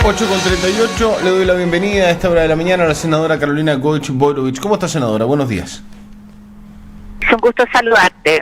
8:38, le doy la bienvenida a esta hora de la mañana a la senadora Carolina Goich-Boirovich. ¿Cómo está, senadora? Buenos días. Es un gusto saludarte.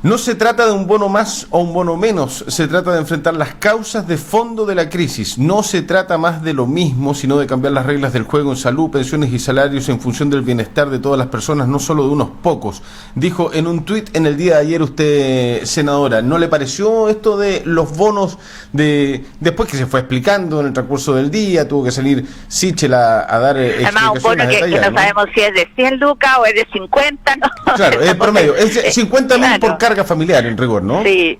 No se trata de un bono más o un bono menos, se trata de enfrentar las causas de fondo de la crisis. No se trata más de lo mismo, sino de cambiar las reglas del juego en salud, pensiones y salarios en función del bienestar de todas las personas, no solo de unos pocos. Dijo en un tuit en el día de ayer usted, senadora. ¿No le pareció esto de los bonos después que se fue explicando en el transcurso del día? Tuvo que salir Sichel a dar explicaciones. Además, un bono que no sabemos si es de 100 lucas o es de 50, ¿no? Claro, es promedio. Es 50.000 por carga familiar en rigor, ¿no? Sí,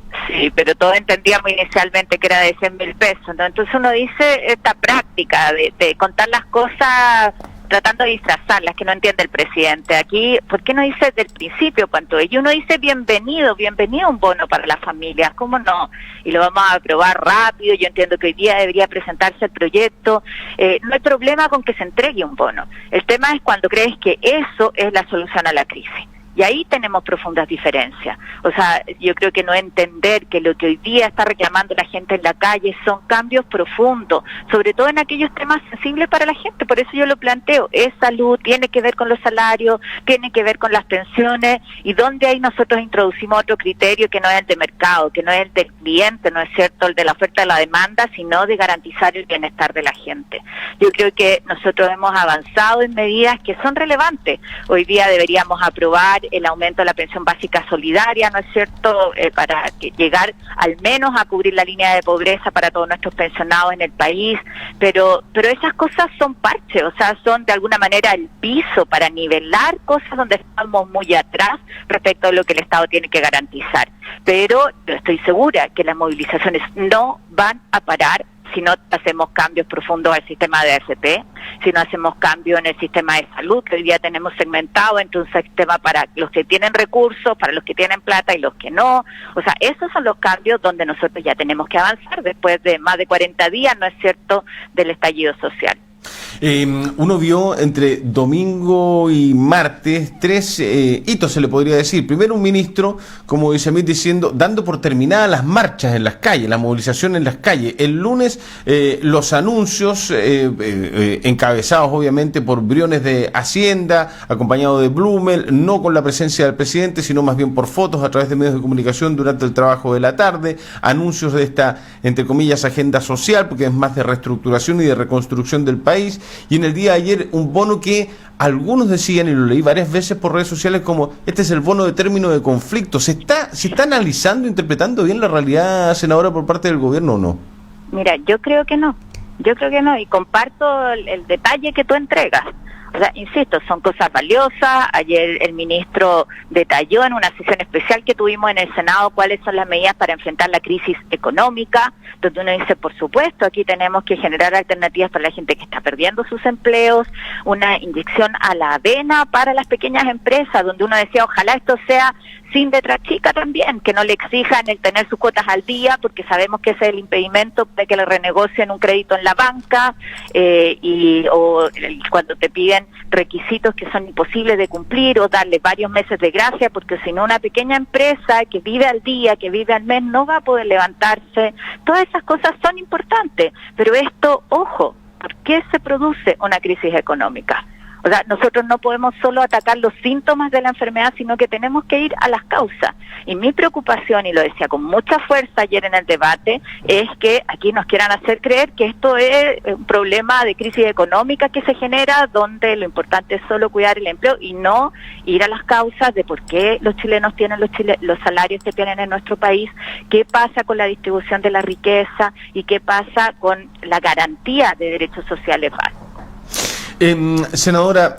pero todos entendíamos inicialmente que era de 100.000 pesos, ¿no? Entonces uno dice esta práctica de contar las cosas tratando de disfrazarlas, que no entiende el presidente. Aquí, ¿por qué no dice desde el principio cuánto es? Y uno dice bienvenido un bono para las familias, ¿cómo no? Y lo vamos a aprobar rápido. Yo entiendo que hoy día debería presentarse el proyecto. No hay problema con que se entregue un bono. El tema es cuando crees que eso es la solución a la crisis. Y ahí tenemos profundas diferencias. O sea, yo creo que no entender que lo que hoy día está reclamando la gente en la calle son cambios profundos, sobre todo en aquellos temas sensibles para la gente. Por eso yo lo planteo, es salud, tiene que ver con los salarios, tiene que ver con las pensiones, y donde ahí nosotros introducimos otro criterio que no es el de mercado, que no es el del cliente, no es cierto, el de la oferta y la demanda, sino de garantizar el bienestar de la gente. Yo creo que nosotros hemos avanzado en medidas que son relevantes. Hoy día deberíamos aprobar el aumento de la pensión básica solidaria, ¿no es cierto?, para llegar al menos a cubrir la línea de pobreza para todos nuestros pensionados en el país, pero esas cosas son parches, o sea, son de alguna manera el piso para nivelar cosas donde estamos muy atrás respecto a lo que el Estado tiene que garantizar. Pero yo estoy segura que las movilizaciones no van a parar si no hacemos cambios profundos al sistema de AFP, si no hacemos cambios en el sistema de salud, que hoy día tenemos segmentado entre un sistema para los que tienen recursos, para los que tienen plata y los que no. O sea, esos son los cambios donde nosotros ya tenemos que avanzar después de más de 40 días, ¿no es cierto?, del estallido social. Uno vio entre domingo y martes 3 hitos, se le podría decir. Primero, un ministro, como dice Amit, diciendo, dando por terminadas las marchas en las calles, la movilización en las calles. El lunes, los anuncios encabezados obviamente por Briones de Hacienda, acompañado de Blumel, no con la presencia del presidente, sino más bien por fotos a través de medios de comunicación durante el trabajo de la tarde. Anuncios de esta, entre comillas, agenda social, porque es más de reestructuración y de reconstrucción del país. Y en el día de ayer un bono que algunos decían, y lo leí varias veces por redes sociales, como este es el bono de término de conflicto. ¿Se está analizando, interpretando bien la realidad, senadora, por parte del gobierno o no? Mira, yo creo que no, y comparto el detalle que tú entregas. O sea, insisto, son cosas valiosas. Ayer el ministro detalló en una sesión especial que tuvimos en el Senado cuáles son las medidas para enfrentar la crisis económica, donde uno dice, por supuesto, aquí tenemos que generar alternativas para la gente que está perdiendo sus empleos, una inyección a la avena para las pequeñas empresas, donde uno decía, ojalá esto sea sin letra chica también, que no le exijan el tener sus cuotas al día, porque sabemos que ese es el impedimento de que le renegocien un crédito en la banca, o cuando te piden requisitos que son imposibles de cumplir, o darle varios meses de gracia, porque si no una pequeña empresa que vive al día, que vive al mes, no va a poder levantarse. Todas esas cosas son importantes, pero esto, ojo, ¿por qué se produce una crisis económica? O sea, nosotros no podemos solo atacar los síntomas de la enfermedad, sino que tenemos que ir a las causas. Y mi preocupación, y lo decía con mucha fuerza ayer en el debate, es que aquí nos quieran hacer creer que esto es un problema de crisis económica que se genera, donde lo importante es solo cuidar el empleo y no ir a las causas de por qué los chilenos tienen los salarios que tienen en nuestro país, qué pasa con la distribución de la riqueza y qué pasa con la garantía de derechos sociales básicos. Senadora,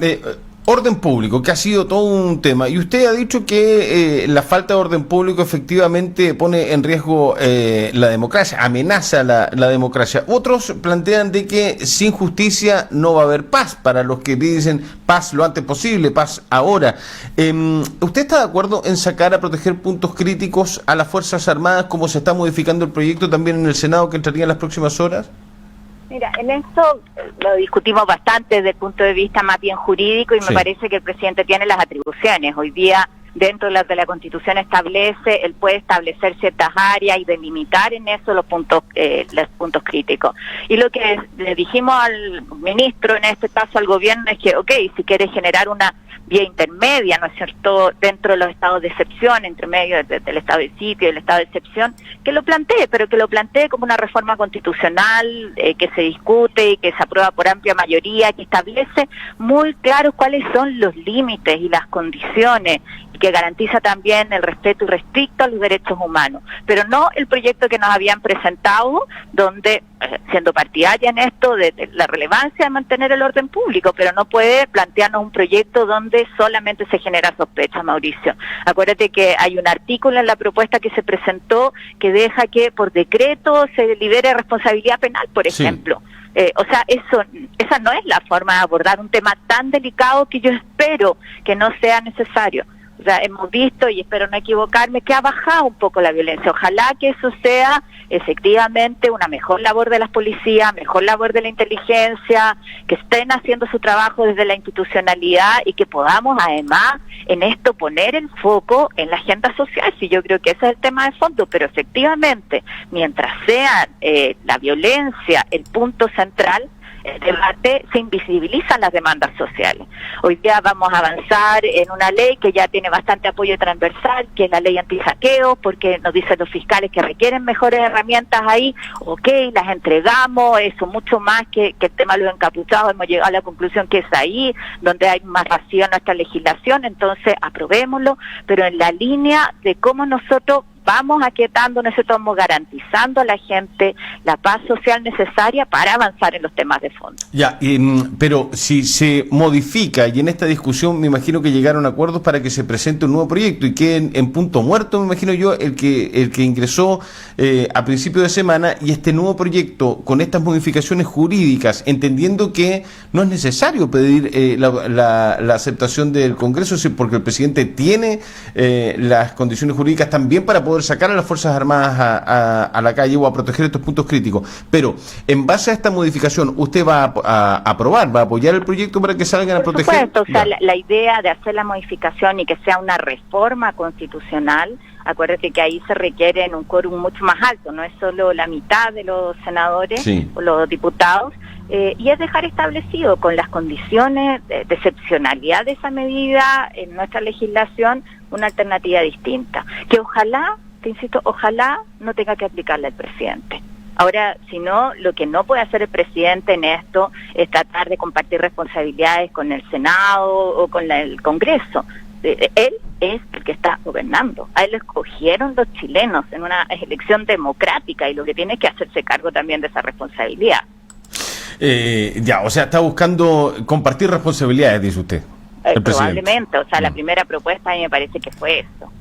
orden público, que ha sido todo un tema, y usted ha dicho que la falta de orden público efectivamente pone en riesgo la democracia, amenaza la democracia. Otros plantean de que sin justicia no va a haber paz, para los que dicen paz lo antes posible, paz ahora. ¿Usted está de acuerdo en sacar a proteger puntos críticos a las Fuerzas Armadas, como se está modificando el proyecto también en el Senado, que entraría en las próximas horas? Mira, en esto lo discutimos bastante desde el punto de vista más bien jurídico, y me parece que el presidente tiene las atribuciones. Hoy día dentro de la Constitución establece, él puede establecer ciertas áreas y delimitar en eso los puntos críticos. Y lo que le dijimos al ministro, en este caso al gobierno, es que, si quiere generar una vía intermedia, ¿no es cierto?, dentro de los estados de excepción, entre medio del estado de sitio y el estado de excepción, que lo plantee, pero que lo plantee como una reforma constitucional que se discute y que se aprueba por amplia mayoría, que establece muy claros cuáles son los límites y las condiciones, y que garantiza también el respeto irrestricto a los derechos humanos, pero no el proyecto que nos habían presentado, donde, siendo partidaria en esto de la relevancia de mantener el orden público, pero no puede plantearnos un proyecto donde solamente se genera sospecha, Mauricio. Acuérdate que hay un artículo en la propuesta que se presentó que deja que por decreto se libere responsabilidad penal, por ejemplo. Esa no es la forma de abordar un tema tan delicado, que yo espero que no sea necesario. O sea, hemos visto, y espero no equivocarme, que ha bajado un poco la violencia. Ojalá que eso sea efectivamente una mejor labor de las policías, mejor labor de la inteligencia, que estén haciendo su trabajo desde la institucionalidad y que podamos además en esto poner el foco en la agenda social. Sí, yo creo que ese es el tema de fondo, pero efectivamente, mientras sea la violencia el punto central, el debate, se invisibilizan las demandas sociales. Hoy día vamos a avanzar en una ley que ya tiene bastante apoyo transversal, que es la ley antisaqueo, porque nos dicen los fiscales que requieren mejores herramientas ahí. Las entregamos, eso mucho más que el tema de los encapuchados, hemos llegado a la conclusión que es ahí donde hay más vacío en nuestra legislación, entonces aprobémoslo, pero en la línea de cómo nosotros vamos aquietando, nosotros vamos garantizando a la gente la paz social necesaria para avanzar en los temas de fondo. Ya, pero si se modifica, y en esta discusión me imagino que llegaron a acuerdos para que se presente un nuevo proyecto y que en punto muerto, me imagino yo, el que ingresó a principio de semana, y este nuevo proyecto con estas modificaciones jurídicas, entendiendo que no es necesario pedir la aceptación del Congreso, porque el presidente tiene las condiciones jurídicas también para poder sacar a las Fuerzas Armadas a la calle o a proteger estos puntos críticos. Pero en base a esta modificación, ¿usted va a aprobar, va a apoyar el proyecto para que salgan a proteger? Por supuesto, o sea, la idea de hacer la modificación y que sea una reforma constitucional, acuérdate que ahí se requiere un quórum mucho más alto, no es solo la mitad de los senadores o los diputados, y es dejar establecido con las condiciones de excepcionalidad de esa medida en nuestra legislación una alternativa distinta, que ojalá, te insisto, ojalá no tenga que aplicarle al presidente. Ahora, si no, lo que no puede hacer el presidente en esto es tratar de compartir responsabilidades con el Senado o con el Congreso. Él es el que está gobernando. A él lo escogieron los chilenos en una elección democrática, y lo que tiene es que hacerse cargo también de esa responsabilidad. O sea, está buscando compartir responsabilidades, dice usted. Probablemente, o sea, la primera propuesta a mí me parece que fue eso.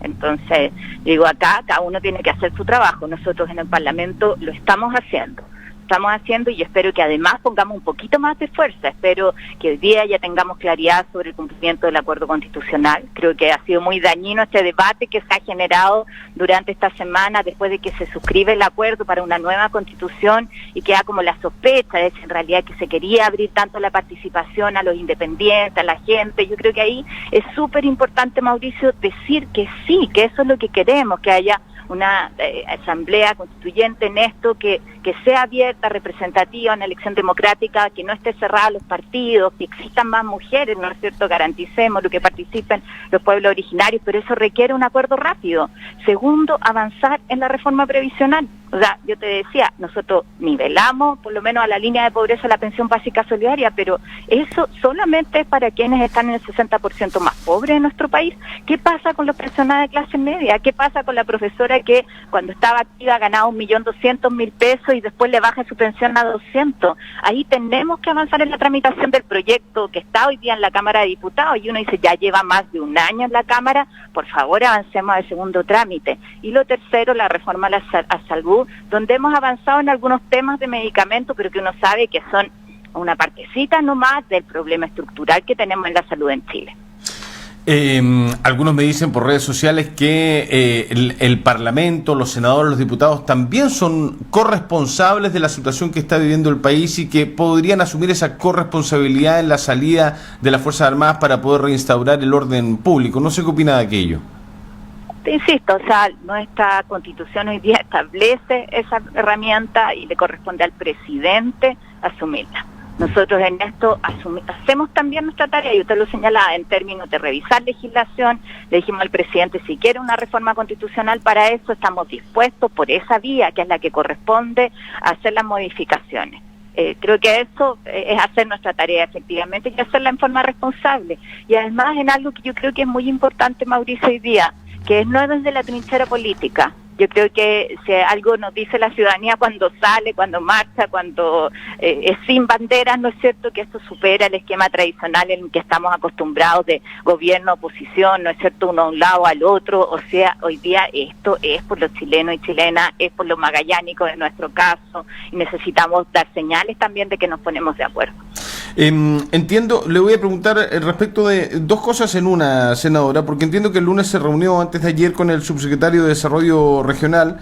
Entonces, digo, acá cada uno tiene que hacer su trabajo. Nosotros en el Parlamento lo estamos haciendo, y espero que además pongamos un poquito más de fuerza. Espero que hoy día ya tengamos claridad sobre el cumplimiento del acuerdo constitucional. Creo que ha sido muy dañino este debate que se ha generado durante esta semana después de que se suscribe el acuerdo para una nueva constitución, y queda como la sospecha de que en realidad que se quería abrir tanto la participación a los independientes, a la gente. Yo creo que ahí es súper importante, Mauricio, decir que sí, que eso es lo que queremos, que haya una asamblea constituyente en esto, que sea abierta, representativa, una elección democrática, que no esté cerrada a los partidos, que existan más mujeres, ¿no es cierto?, garanticemos lo que participen los pueblos originarios, pero eso requiere un acuerdo rápido. Segundo, avanzar en la reforma previsional. O sea, yo te decía, nosotros nivelamos por lo menos a la línea de pobreza la pensión básica solidaria, pero eso solamente es para quienes están en el 60% más pobre de nuestro país. ¿Qué pasa con los personas de clase media? ¿Qué pasa con la profesora que cuando estaba activa ganaba 1.200.000 pesos y después le baja su pensión a 200? Ahí tenemos que avanzar en la tramitación del proyecto que está hoy día en la Cámara de Diputados, y uno dice, ya lleva más de un año en la Cámara, por favor avancemos al segundo trámite. Y lo tercero, la reforma a salud, donde hemos avanzado en algunos temas de medicamentos, pero que uno sabe que son una partecita nomás del problema estructural que tenemos en la salud en Chile. Algunos me dicen por redes sociales que el Parlamento, los senadores, los diputados también son corresponsables de la situación que está viviendo el país y que podrían asumir esa corresponsabilidad en la salida de las Fuerzas Armadas para poder reinstaurar el orden público. No sé qué opina de aquello. Te insisto, o sea, nuestra Constitución hoy día establece esa herramienta y le corresponde al presidente asumirla. Nosotros en esto hacemos también nuestra tarea, y usted lo señalaba, en términos de revisar legislación. Le dijimos al presidente, si quiere una reforma constitucional, para eso estamos dispuestos por esa vía, que es la que corresponde, a hacer las modificaciones. Creo que eso es hacer nuestra tarea efectivamente y hacerla en forma responsable. Y además en algo que yo creo que es muy importante, Mauricio, hoy día, que no es desde la trinchera política. Yo creo que si algo nos dice la ciudadanía cuando sale, cuando marcha, cuando es sin banderas, ¿no es cierto?, que esto supera el esquema tradicional en el que estamos acostumbrados de gobierno, oposición, ¿no es cierto?, uno a un lado al otro. O sea, hoy día esto es por los chilenos y chilenas, es por los magallánicos en nuestro caso, y necesitamos dar señales también de que nos ponemos de acuerdo. Entiendo, le voy a preguntar respecto de dos cosas en una, senadora, porque entiendo que el lunes se reunió antes de ayer con el subsecretario de Desarrollo Regional,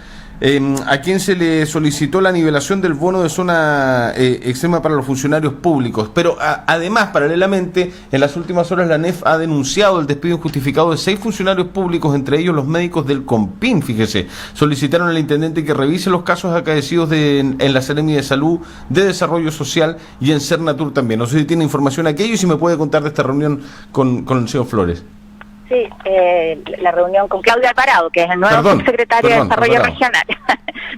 a quien se le solicitó la nivelación del bono de zona extrema para los funcionarios públicos. Pero además, paralelamente, en las últimas horas la ANEF ha denunciado el despido injustificado de 6 funcionarios públicos, entre ellos los médicos del COMPIN. Fíjese, solicitaron al intendente que revise los casos acaecidos en la Seremi de Salud, de Desarrollo Social y en Cernatur también. No sé si tiene información aquello y si me puede contar de esta reunión con el señor Flores. Sí, la reunión con Claudia Alvarado, que es el nuevo subsecretario de Desarrollo Regional.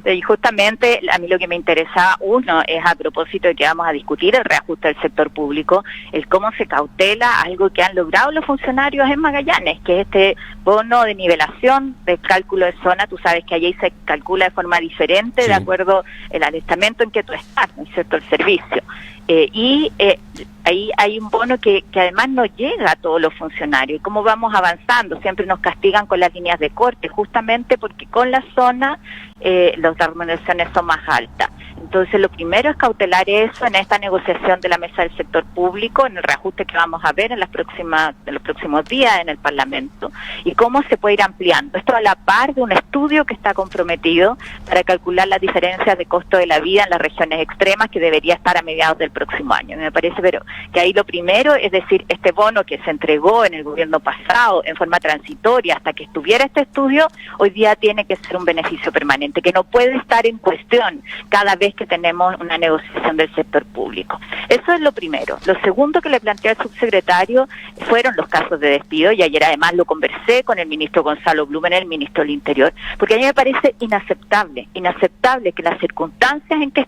Y justamente a mí lo que me interesa, uno, es a propósito de que vamos a discutir el reajuste del sector público, el cómo se cautela algo que han logrado los funcionarios en Magallanes, que es este bono de nivelación del cálculo de zona. Tú sabes que allí se calcula de forma diferente, sí, de acuerdo al estamento en que tú estás, ¿no es cierto?, el servicio. Ahí hay un bono que además no llega a todos los funcionarios. ¿Y cómo vamos avanzando? Siempre nos castigan con las líneas de corte, justamente porque con la zona las remuneraciones son más altas. Entonces lo primero es cautelar eso en esta negociación de la mesa del sector público, en el reajuste que vamos a ver en los próximos días en el Parlamento, y cómo se puede ir ampliando. Esto a la par de un estudio que está comprometido para calcular las diferencias de costo de la vida en las regiones extremas, que debería estar a mediados del próximo año. Me parece, pero que ahí lo primero es decir, este bono que se entregó en el gobierno pasado en forma transitoria hasta que estuviera este estudio, hoy día tiene que ser un beneficio permanente, que no puede estar en cuestión cada vez que tenemos una negociación del sector público. Eso es lo primero. Lo segundo que le planteé al subsecretario fueron los casos de despido, y ayer además lo conversé con el ministro Gonzalo Blumen, el ministro del Interior, porque a mí me parece inaceptable que las circunstancias en que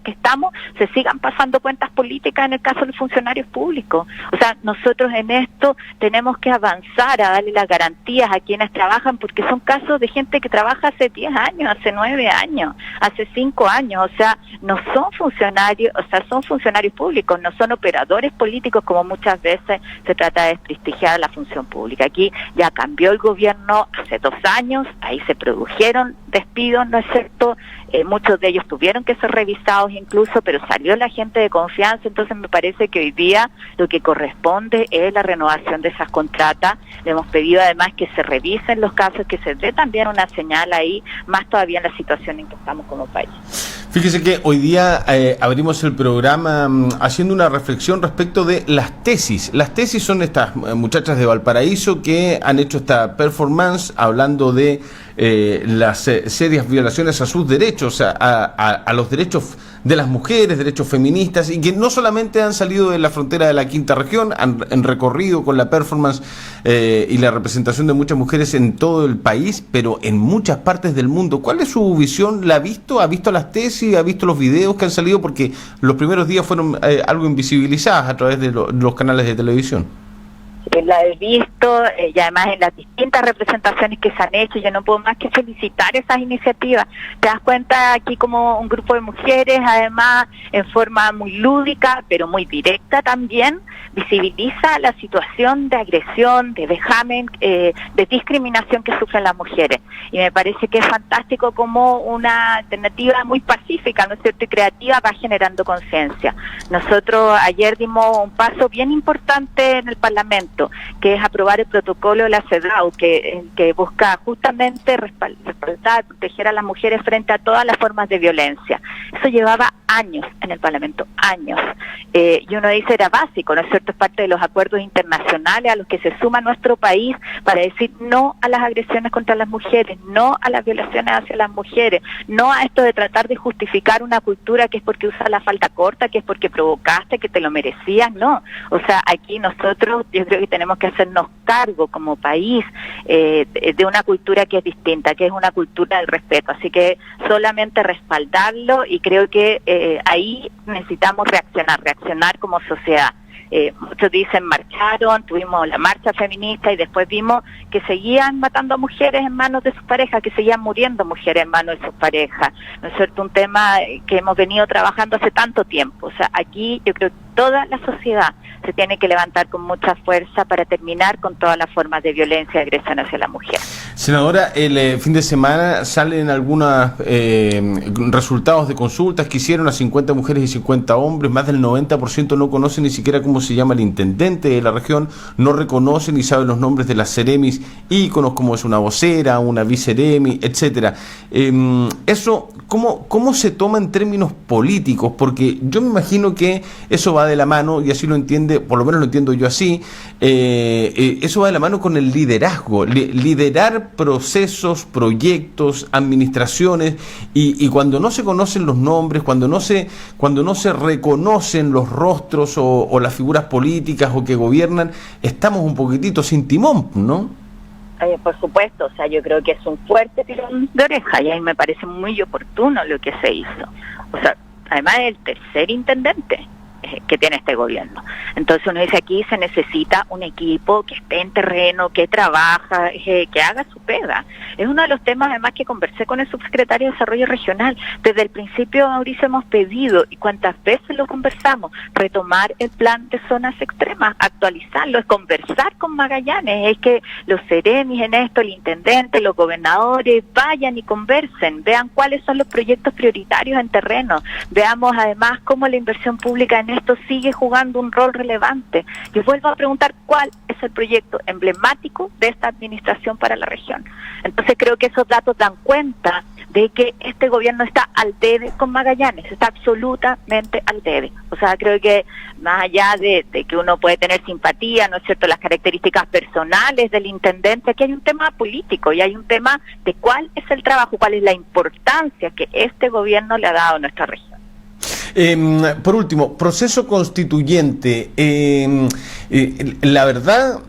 estamos se sigan pasando cuentas políticas en el caso de los funcionarios públicos. O sea, nosotros en esto tenemos que avanzar a darle las garantías a quienes trabajan, porque son casos de gente que trabaja hace 10 años, hace 9 años, hace 5 años, o sea, no son funcionarios, o sea, son funcionarios públicos, no son operadores políticos, como muchas veces se trata de desprestigiar la función pública. Aquí ya cambió el gobierno hace 2 años, ahí se produjeron despidos, ¿no es cierto? Muchos de ellos tuvieron que ser revisados incluso, pero salió la gente de confianza. Entonces me parece que hoy día lo que corresponde es la renovación de esas contratas. Le hemos pedido además que se revisen los casos, que se dé también una señal ahí, más todavía en la situación en que estamos como país. Fíjese que hoy día abrimos el programa haciendo una reflexión respecto de las tesis. Las tesis son estas muchachas de Valparaíso que han hecho esta performance hablando de las serias violaciones a sus derechos, a los derechos de las mujeres, derechos feministas, y que no solamente han salido de la frontera de la quinta región, han recorrido con la performance y la representación de muchas mujeres en todo el país, pero en muchas partes del mundo. ¿Cuál es su visión? ¿La ha visto? ¿Ha visto las tesis? ¿Ha visto los videos que han salido? Porque los primeros días fueron algo invisibilizadas a través de los canales de televisión. La he visto y además en las distintas representaciones que se han hecho, yo no puedo más que felicitar esas iniciativas. Te das cuenta aquí como un grupo de mujeres, además en forma muy lúdica, pero muy directa también, visibiliza la situación de agresión, de vejamen, de discriminación que sufren las mujeres. Y me parece que es fantástico como una alternativa muy pacífica, ¿no es cierto?, y creativa, va generando conciencia. Nosotros ayer dimos un paso bien importante en el Parlamento. proyecto, que es aprobar el protocolo de la CEDAW, que busca justamente respaldar, proteger a las mujeres frente a todas las formas de violencia. Eso llevaba años en el Parlamento, años. Y uno dice, era básico, ¿no es cierto? Es parte de los acuerdos internacionales a los que se suma nuestro país para decir no a las agresiones contra las mujeres, no a las violaciones hacia las mujeres, no a esto de tratar de justificar una cultura que es porque usa la falda corta, que es porque provocaste, que te lo merecías, no. O sea, aquí nosotros yo creo que tenemos que hacernos cargo como país de una cultura que es distinta, que es una cultura del respeto. Así que solamente respaldarlo, y creo que ahí necesitamos reaccionar como sociedad. Muchos dicen marcharon, tuvimos la marcha feminista y después vimos que seguían matando a mujeres en manos de sus parejas, que seguían muriendo mujeres en manos de sus parejas, ¿no es cierto? Un tema que hemos venido trabajando hace tanto tiempo. O sea, aquí yo creo que toda la sociedad se tiene que levantar con mucha fuerza para terminar con todas las formas de violencia y agresión hacia la mujer. Senadora, el fin de semana salen algunos resultados de consultas que hicieron a 50 mujeres y 50 hombres. Más del 90% no conoce ni siquiera cómo se llama el intendente de la región, no reconoce ni sabe los nombres de las seremis íconos, como es una vocera, una viceremi, etcétera. Eso, ¿cómo se toma en términos políticos? Porque yo me imagino que eso va de la mano, y así lo entiende, por lo menos lo entiendo yo así, eso va de la mano con el liderazgo, liderar procesos, proyectos, administraciones, y cuando no se conocen los nombres, cuando no se reconocen los rostros o las figuras políticas o que gobiernan, estamos un poquitito sin timón, ¿no? Por supuesto, o sea, yo creo que es un fuerte tirón de oreja, y ahí me parece muy oportuno lo que se hizo. O sea, además es el tercer intendente que tiene este gobierno. Entonces uno dice, aquí se necesita un equipo que esté en terreno, que trabaja, que haga su pega. Es uno de los temas además que conversé con el subsecretario de Desarrollo Regional. Desde el principio, Mauricio, hemos pedido, y cuántas veces lo conversamos, retomar el plan de zonas extremas, actualizarlo, es conversar con Magallanes, es que los seremis en esto, el intendente, los gobernadores, vayan y conversen, vean cuáles son los proyectos prioritarios en terreno, veamos además cómo la inversión pública en esto sigue jugando un rol relevante. Yo vuelvo a preguntar cuál es el proyecto emblemático de esta administración para la región. Entonces creo que esos datos dan cuenta de que este gobierno está al debe con Magallanes, está absolutamente al debe. O sea, creo que más allá de que uno puede tener simpatía, ¿no es cierto?, las características personales del intendente, aquí hay un tema político y hay un tema de cuál es el trabajo, cuál es la importancia que este gobierno le ha dado a nuestra región. Por último, proceso constituyente. La verdad,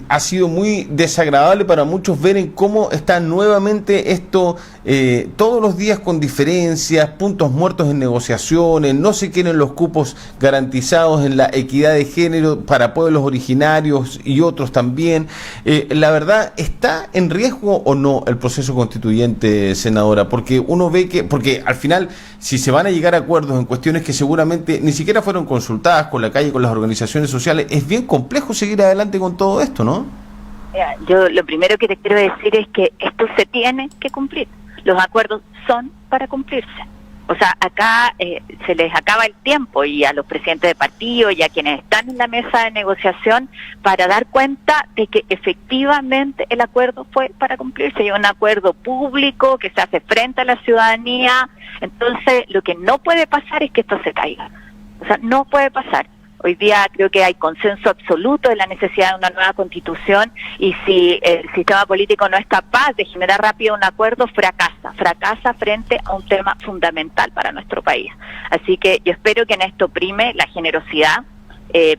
ha sido muy desagradable para muchos ver en cómo está nuevamente esto, todos los días con diferencias, puntos muertos en negociaciones, no se quieren los cupos garantizados en la equidad de género para pueblos originarios y otros también. La verdad, ¿está en riesgo o no el proceso constituyente, senadora? Porque uno ve porque al final, si se van a llegar a acuerdos en cuestiones que seguramente ni siquiera fueron consultadas con la calle, con las organizaciones sociales, es bien complejo seguir adelante con todo esto, ¿no? Yo lo primero que te quiero decir es que esto se tiene que cumplir. Los acuerdos son para cumplirse. O sea, acá se les acaba el tiempo, y a los presidentes de partido y a quienes están en la mesa de negociación, para dar cuenta de que efectivamente el acuerdo fue para cumplirse. Hay un acuerdo público que se hace frente a la ciudadanía. Entonces, lo que no puede pasar es que esto se caiga. O sea, no puede pasar. Hoy día creo que hay consenso absoluto de la necesidad de una nueva constitución, y si el sistema político no es capaz de generar rápido un acuerdo, fracasa frente a un tema fundamental para nuestro país. Así que yo espero que en esto prime la generosidad,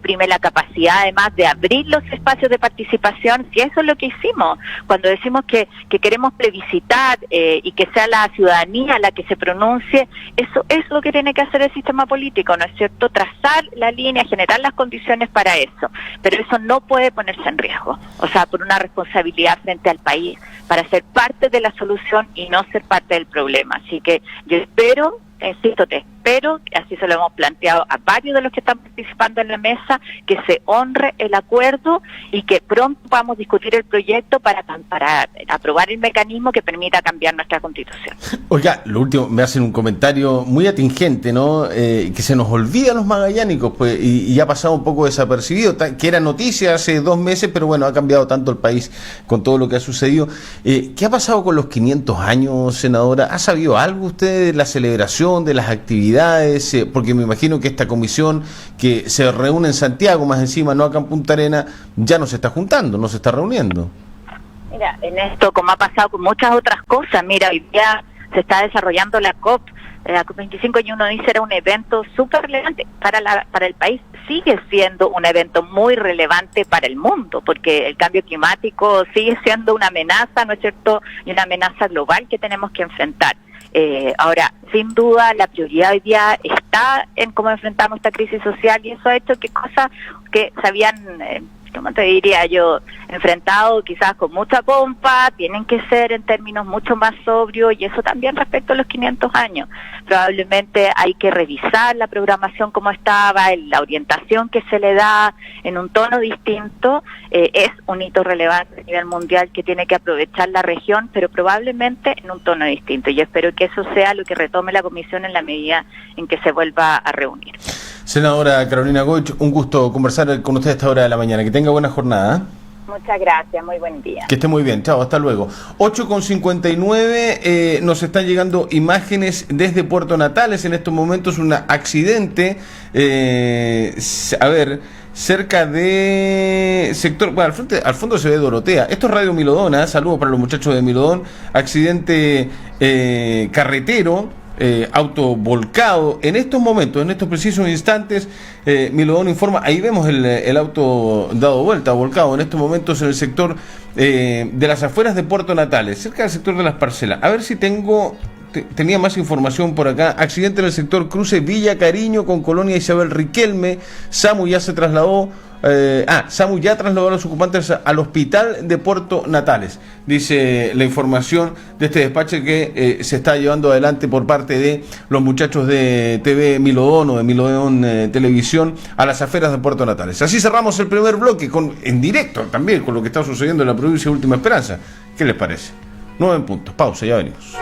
prime la capacidad además de abrir los espacios de participación, si eso es lo que hicimos cuando decimos que queremos plebiscitar y que sea la ciudadanía la que se pronuncie. Eso es lo que tiene que hacer el sistema político, ¿no es cierto? Trazar la línea, generar las condiciones para eso, pero eso no puede ponerse en riesgo, o sea, por una responsabilidad frente al país, para ser parte de la solución y no ser parte del problema. Así que yo espero insisto, te espero, así se lo hemos planteado a varios de los que están participando en la mesa, que se honre el acuerdo y que pronto podamos discutir el proyecto para aprobar el mecanismo que permita cambiar nuestra Constitución. Oiga, lo último, me hacen un comentario muy atingente, ¿no? Que se nos olvida a los magallánicos, pues, y ha pasado un poco desapercibido, que era noticia hace 2 meses, pero bueno, ha cambiado tanto el país con todo lo que ha sucedido. ¿Qué ha pasado con los 500 años, senadora? ¿Ha sabido algo usted de la celebración, de las actividades? Porque me imagino que esta comisión que se reúne en Santiago, más encima, no acá en Punta Arena, ya no se está juntando, no se está reuniendo. Mira, en esto, como ha pasado con muchas otras cosas, mira, hoy día se está desarrollando la COP25, y uno dice era un evento súper relevante para el país. Sigue siendo un evento muy relevante para el mundo, porque el cambio climático sigue siendo una amenaza, ¿no es cierto?, y una amenaza global que tenemos que enfrentar. Ahora, sin duda, la prioridad hoy día está en cómo enfrentamos esta crisis social, y eso ha hecho que cosas que se habían, ¿cómo te diría yo?, enfrentado quizás con mucha pompa, tienen que ser en términos mucho más sobrios, y eso también respecto a los 500 años. Probablemente hay que revisar la programación como estaba, la orientación que se le da en un tono distinto. Es un hito relevante a nivel mundial que tiene que aprovechar la región, pero probablemente en un tono distinto, y espero que eso sea lo que retome la comisión en la medida en que se vuelva a reunir. Senadora Carolina Goich, un gusto conversar con usted a esta hora de la mañana. Que tenga buena jornada. Muchas gracias, muy buen día. Que esté muy bien, chao, hasta luego. 8:59, nos están llegando imágenes desde Puerto Natales. En estos momentos un accidente, cerca de sector, bueno, al fondo se ve Dorotea. Esto es Radio Milodón, saludos para los muchachos de Milodón. Accidente carretero. Auto volcado. En estos momentos, en estos precisos instantes, Milodón informa, ahí vemos el auto dado vuelta, volcado, en estos momentos en el sector de las afueras de Puerto Natales, cerca del sector de las parcelas. A ver si tenía más información por acá. Accidente en el sector cruce Villa Cariño con Colonia Isabel Riquelme. SAMU ya se trasladó. SAMU ya trasladó a los ocupantes al hospital de Puerto Natales, dice la información de este despacho que se está llevando adelante por parte de los muchachos de TV Milodón o de Milodón Televisión a las afueras de Puerto Natales. Así cerramos el primer bloque en directo también con lo que está sucediendo en la provincia de Última Esperanza. ¿Qué les parece? 9 puntos, pausa, ya venimos.